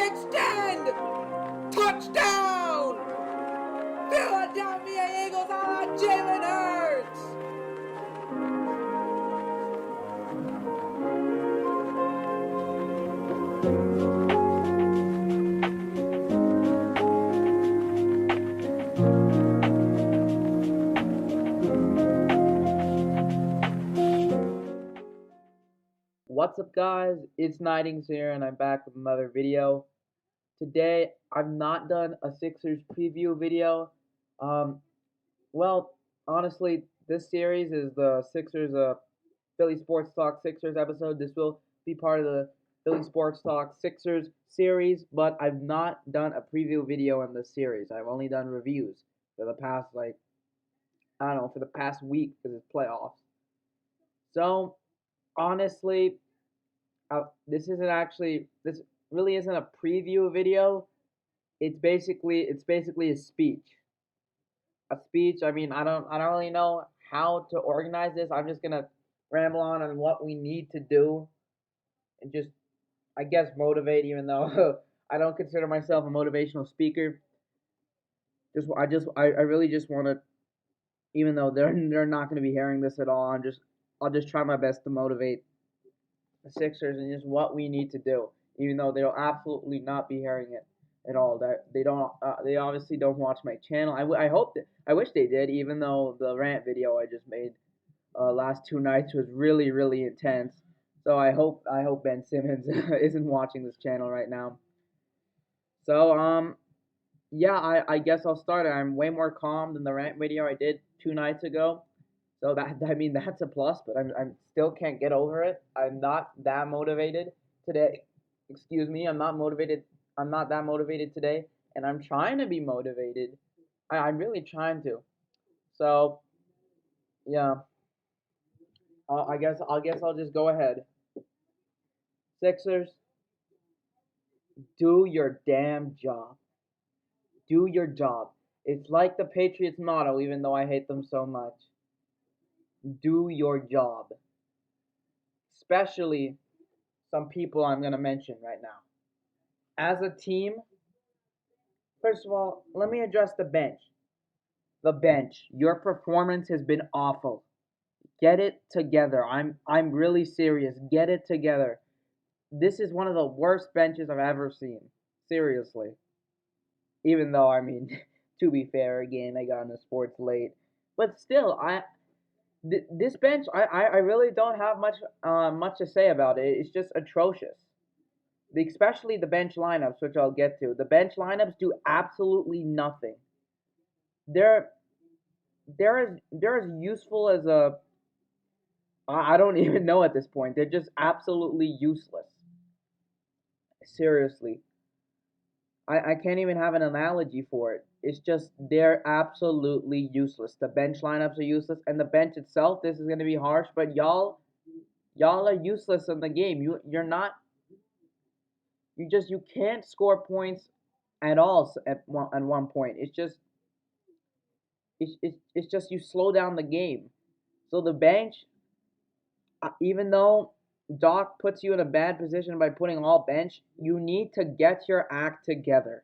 extend! Touchdown! Philadelphia Eagles on Jalen Hurts! What's up, guys? It's Nightings here, and I'm back with another video. Today, I've not done a Sixers preview video. Well, honestly, this series is the Sixers, Philly Sports Talk Sixers episode. This will be part of the Philly Sports Talk Sixers series, but I've not done a preview video in this series. I've only done reviews for the past, for the past week because it's playoffs. So, honestly, this really isn't a preview video. It's basically a speech. A speech. I mean, I don't really know how to organize this. I'm just gonna ramble on what we need to do and just, I guess, motivate. Even though I don't consider myself a motivational speaker. I really just want to. Even though they're not gonna be hearing this at all, I'll just try my best to motivate the Sixers and just what we need to do, even though they'll absolutely not be hearing it at all. That they obviously don't watch my channel. I wish they did, even though the rant video I just made last two nights was really intense. So I hope Ben Simmons isn't watching this channel right now. So yeah, I guess I'll start. I'm way more calm than the rant video I did 2 nights ago. So that's a plus, but I'm still can't get over it. I'm not that motivated today. Excuse me, I'm not motivated. I'm not that motivated today, and I'm trying to be motivated. I'm really trying to. So yeah, I guess I'll just go ahead. Sixers, do your damn job. Do your job. It's like the Patriots motto, even though I hate them so much. Do your job. Especially some people I'm going to mention right now. As a team, first of all, let me address the bench. The bench, your performance has been awful. Get it together. I'm really serious. Get it together. This is one of the worst benches I've ever seen. Seriously. Even though, I mean, to be fair, again, I got into sports late. But still, this bench, I really don't have much to say about it. It's just atrocious. Especially the bench lineups, which I'll get to. The bench lineups do absolutely nothing. They're they're as useful as a I don't even know at this point. They're just absolutely useless. Seriously. I can't even have an analogy for it. It's just they're absolutely useless. The bench lineups are useless, and the bench itself, this is gonna be harsh, but y'all are useless in the game. You're not you can't score points at all at one point. It's just you slow down the game. So the bench, even though Doc puts you in a bad position by putting all bench, you need to get your act together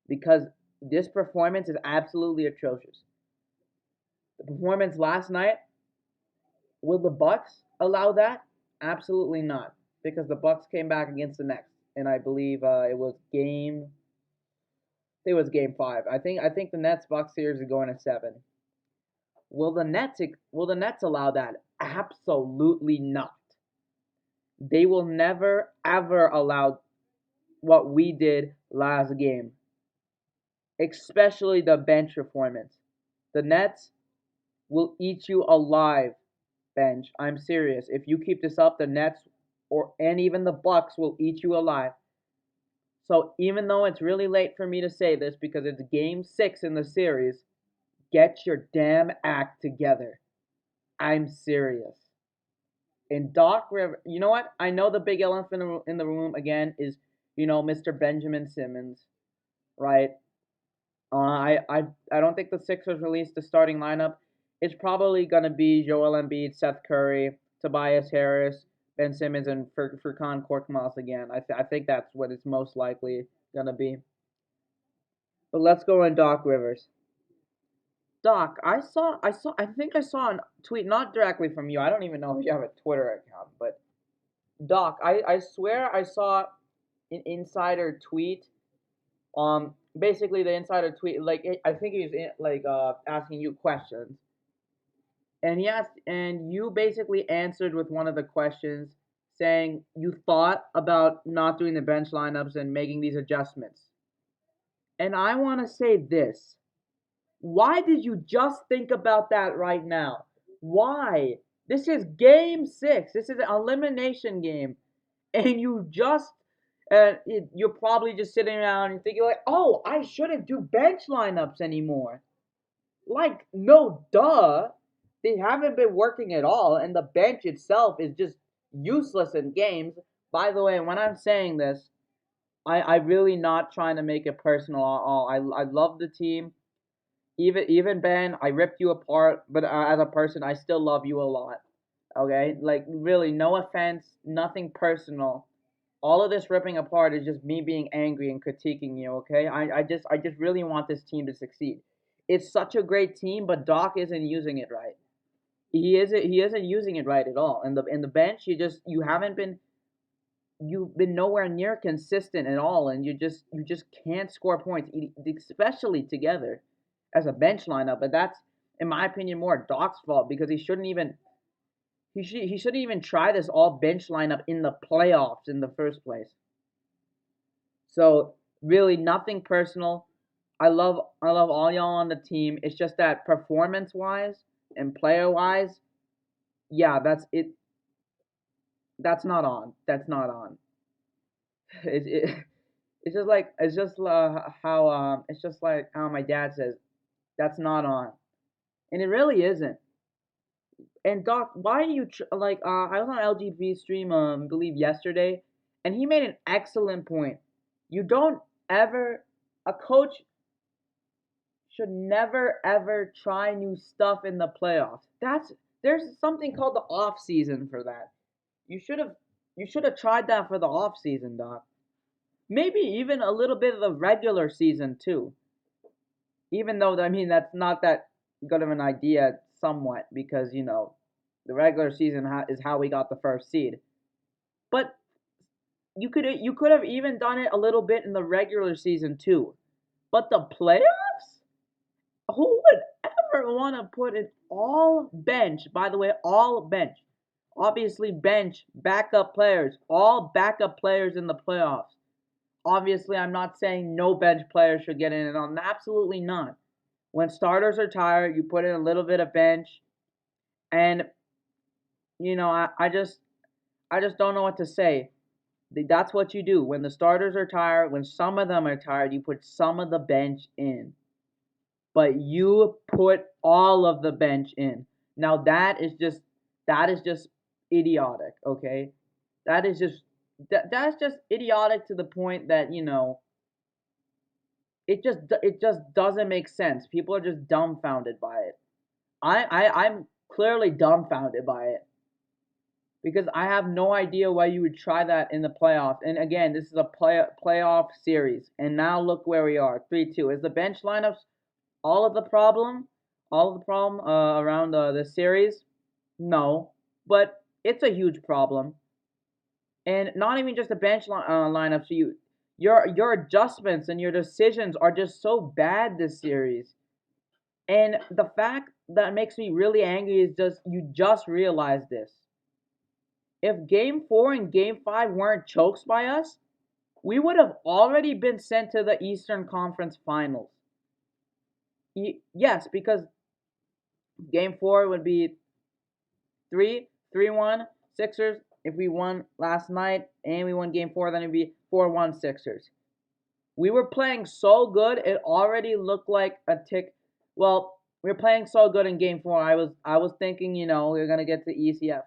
because this performance is absolutely atrocious. The performance last night, will the Bucks allow that? Absolutely not, because the Bucks came back against the Nets, and I believe it was game 5. I think the Nets Bucks series is going to 7. Will the Nets allow that? Absolutely not. They will never ever allow what we did last game, especially the bench performance. The Nets will eat you alive, bench. I'm serious. If you keep this up, the Nets and even the Bucks will eat you alive. So even though it's really late for me to say this because it's game 6 in the series, get your damn act together. I'm serious. And Doc River, you know what? I know the big elephant in the room again is, Mr. Benjamin Simmons, right? I don't think the Sixers released the starting lineup. It's probably gonna be Joel Embiid, Seth Curry, Tobias Harris, Ben Simmons, and Furkan Korkmaz again. I think that's what it's most likely gonna be. But let's go on Doc Rivers. Doc, I think I saw a tweet, not directly from you. I don't even know if you have a Twitter account, but Doc, I swear I saw an insider tweet. Basically the insider tweet, like I think he was like asking you questions, and he asked, and you basically answered with one of the questions, saying you thought about not doing the bench lineups and making these adjustments. And I want to say this. Why did you just think about that right now? Why? This is game 6. This is an elimination game. And you just, you're probably just sitting around and thinking, like, oh, I shouldn't do bench lineups anymore. Like, no, duh. They haven't been working at all, and the bench itself is just useless in games. By the way, when I'm saying this, I really not trying to make it personal at all. I love the team. Even Ben, I ripped you apart, but as a person, I still love you a lot. Okay, like really, no offense, nothing personal. All of this ripping apart is just me being angry and critiquing you. Okay, I just really want this team to succeed. It's such a great team, but Doc isn't using it right. He isn't using it right at all. And the bench, you haven't been you've been nowhere near consistent at all, and you just can't score points, especially together as a bench lineup. But that's, in my opinion, more Doc's fault because he shouldn't even try this all bench lineup in the playoffs in the first place. So really, nothing personal. I love all y'all on the team. It's just that performance wise and player wise, yeah, that's it. That's not on. That's not on. It, it's just like how my dad says that's not on, and it really isn't. And Doc, why do you I was on LGB stream I believe yesterday, and he made an excellent point. You don't ever a coach should never ever try new stuff in the playoffs. There's something called the off season for that. You should have you should have tried that for the off season, Doc. Maybe even a little bit of the regular season too. Even though I mean that's not that good of an idea, somewhat, because the regular season is how we got the first seed. But you could have even done it a little bit in the regular season too. But the playoffs? Who would ever want to put it all bench? By the way, all bench. Obviously, bench backup players, all backup players in the playoffs. Obviously, I'm not saying no bench players should get in it on. Absolutely not. When starters are tired, you put in a little bit of bench, and I just don't know what to say. That's what you do when the starters are tired. When some of them are tired, you put some of the bench in, but you put all of the bench in. Now that is just idiotic. Okay, that's just idiotic to the point that it just doesn't make sense. People are just dumbfounded by it. I'm clearly dumbfounded by it because I have no idea why you would try that in the playoffs. And again, this is a playoff series, and now look where we are, 3-2. Is the bench lineups all of the problem? All of the problem around the series? No, but it's a huge problem, and not even just the bench lineups. Your adjustments and your decisions are just so bad this series. And the fact that makes me really angry is just you just realized this. If game 4 and game 5 weren't chokes by us, we would have already been sent to the Eastern Conference Finals. Yes, because game 4 would be 3-1 Sixers. If we won last night and we won game 4, then it'd be 4-1 Sixers. We were playing so good, it already looked like a tick. Well, we were playing so good in game 4. I was thinking, we were gonna get to ECF.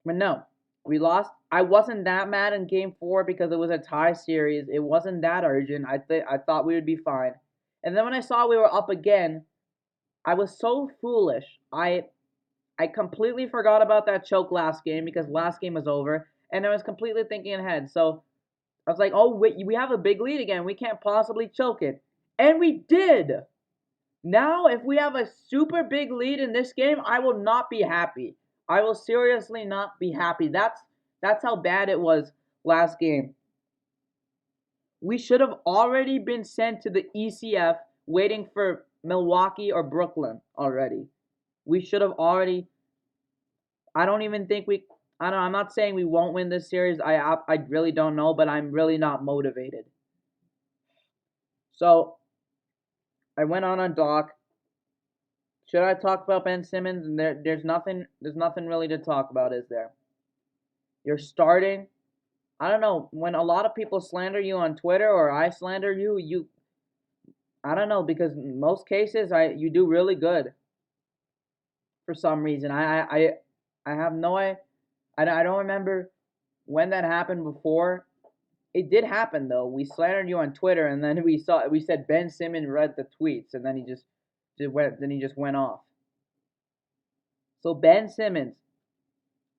But no, we lost. I wasn't that mad in game 4 because it was a tie series. It wasn't that urgent. I thought we would be fine. And then when I saw we were up again, I was so foolish. I completely forgot about that choke last game because last game was over, and I was completely thinking ahead. So I was like, oh, wait, we have a big lead again. We can't possibly choke it. And we did. Now, if we have a super big lead in this game, I will not be happy. I will seriously not be happy. That's how bad it was last game. We should have already been sent to the ECF waiting for Milwaukee or Brooklyn already. We should have already. I don't even think we. I don't. I'm not saying we won't win this series. I really don't know, but I'm really not motivated. So I went on Doc. Should I talk about Ben Simmons? And there's nothing. There's nothing really to talk about, is there? You're starting. I don't know. When a lot of people slander you on Twitter or I slander you. I don't know, because in most cases you do really good for some reason. I have no I don't remember when that happened before. It did happen though. We slandered you on Twitter, and then we said Ben Simmons read the tweets, and then he just went off. So Ben Simmons,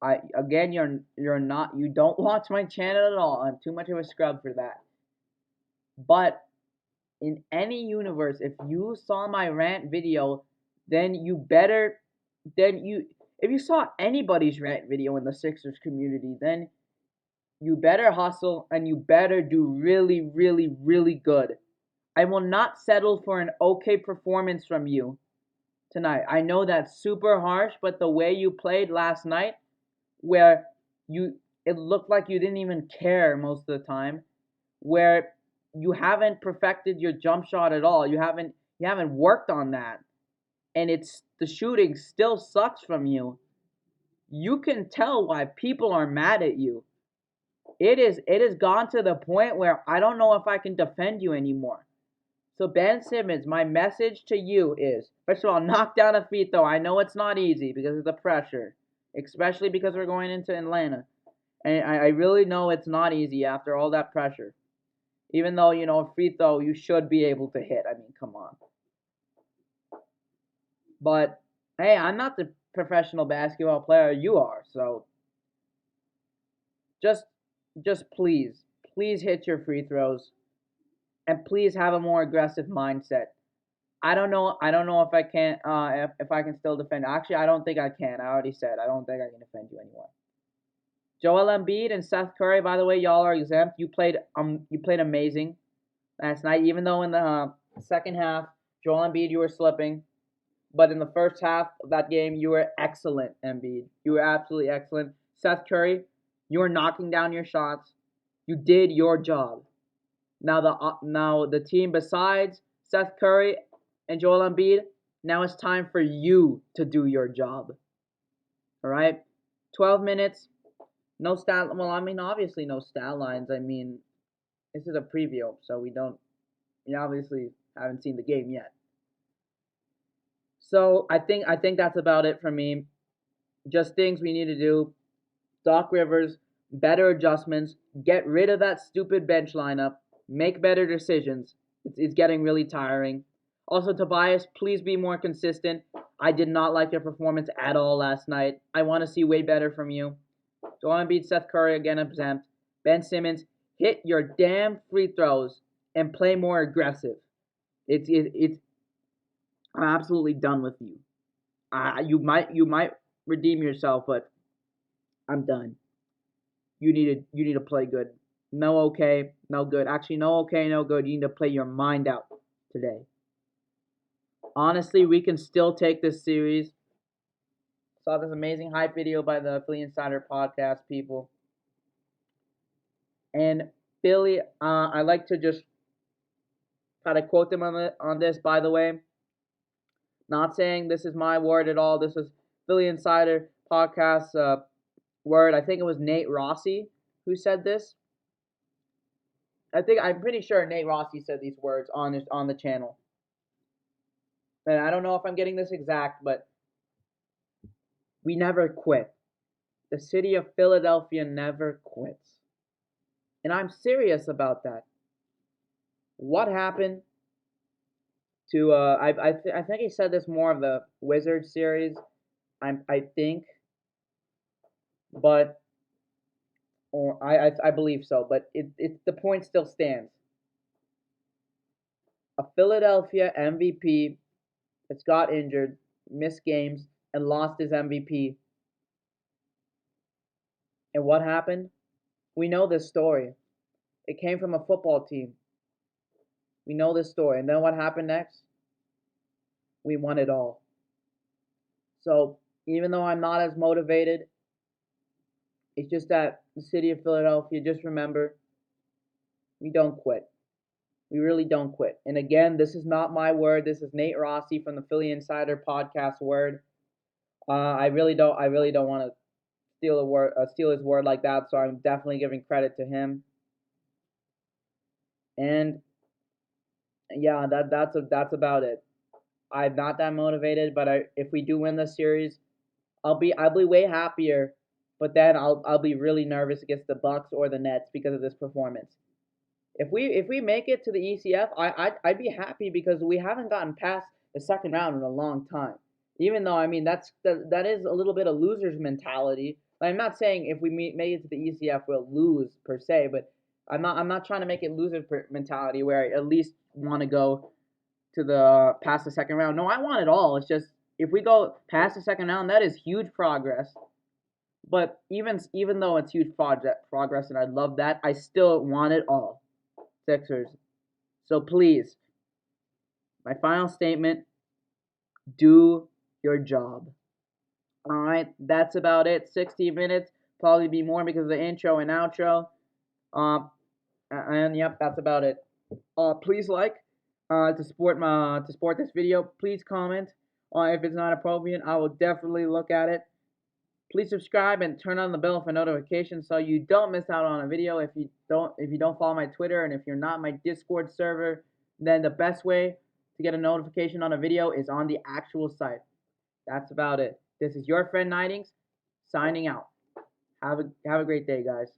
you don't watch my channel at all. I'm too much of a scrub for that. But in any universe, if you saw my rant video, then if you saw anybody's rant video in the Sixers community, then you better hustle and you better do really, really, really good. I will not settle for an okay performance from you tonight. I know that's super harsh, but the way you played last night, where it looked like you didn't even care most of the time, where you haven't perfected your jump shot at all. You haven't worked on that. And the shooting still sucks from you. You can tell why people are mad at you. It has gone to the point where I don't know if I can defend you anymore. So Ben Simmons, my message to you is, first of all, knock down a free throw. I know it's not easy because of the pressure, especially because we're going into Atlanta. And I really know it's not easy after all that pressure. Even though, a free throw you should be able to hit. I mean, come on. But, hey, I'm not the professional basketball player you are, so just please hit your free throws, and please have a more aggressive mindset. I don't know if I can if I can still defend. Actually, I don't think I can. I already said I don't think I can defend you anymore. Joel Embiid and Seth Curry, by the way, y'all are exempt. You played amazing last night. Even though in the second half, Joel Embiid, you were slipping, but in the first half of that game, you were excellent, Embiid. You were absolutely excellent. Seth Curry, you were knocking down your shots. You did your job. Now the team besides Seth Curry and Joel Embiid, now it's time for you to do your job. All right? 12 minutes. No stat. Well, I mean, obviously no stat lines. I mean, this is a preview, so we obviously haven't seen the game yet. So I think that's about it for me. Just things we need to do. Doc Rivers, better adjustments. Get rid of that stupid bench lineup. Make better decisions. It's getting really tiring. Also, Tobias, please be more consistent. I did not like your performance at all last night. I want to see way better from you. Joel Embiid, Seth Curry, again exempt. Ben Simmons, hit your damn free throws and play more aggressive. I'm absolutely done with you. You might redeem yourself, but I'm done. You need to play good. No okay, no good. Actually, no okay, no good. You need to play your mind out today. Honestly, we can still take this series. Saw this amazing hype video by the Philly Insider podcast people. And Philly, I like to just try to quote them on this, by the way. Not saying this is my word at all. This is Philly Insider podcast word. I think it was Nate Rossi who said this. I'm pretty sure Nate Rossi said these words on the channel. And I don't know if I'm getting this exact, but we never quit. The city of Philadelphia never quits. And I'm serious about that. What happened to I think he said this more of the Wizards series. I think, but or I believe so, but the point still stands. A Philadelphia MVP that's got injured, missed games, and lost his MVP. And what happened? We know this story. It came from a football team. We know this story. And then what happened next? We won it all. So even though I'm not as motivated, it's just that the city of Philadelphia, just remember, we don't quit. We really don't quit. And again, this is not my word. This is Nate Rossi from the Philly Insider Podcast word. I really don't want to steal his word like that. So I'm definitely giving credit to him. And yeah, that's about it. I'm not that motivated, but if we do win this series, I'll be way happier. But then I'll be really nervous against the Bucks or the Nets because of this performance. If we make it to the ECF, I'd be happy because we haven't gotten past the second round in a long time. Even though I mean that is a little bit of loser's mentality. Like, I'm not saying if we make it to the ECF we'll lose per se, but I'm not trying to make it loser's mentality where I at least want to go to the past the second round. No, I want it all. It's just if we go past the second round, that is huge progress. But even though it's huge progress and I love that, I still want it all. Sixers. So please, my final statement, do your job. All right, that's about it. 60 minutes, probably be more because of the intro and outro. And yep, that's about it. Please like to support this video. Please comment. If it's not appropriate, I will definitely look at it. Please subscribe and turn on the bell for notifications so you don't miss out on a video. If you don't follow my Twitter and if you're not my Discord server, then the best way to get a notification on a video is on the actual site. That's about it. This is your friend Nightings signing out. Have a great day, guys.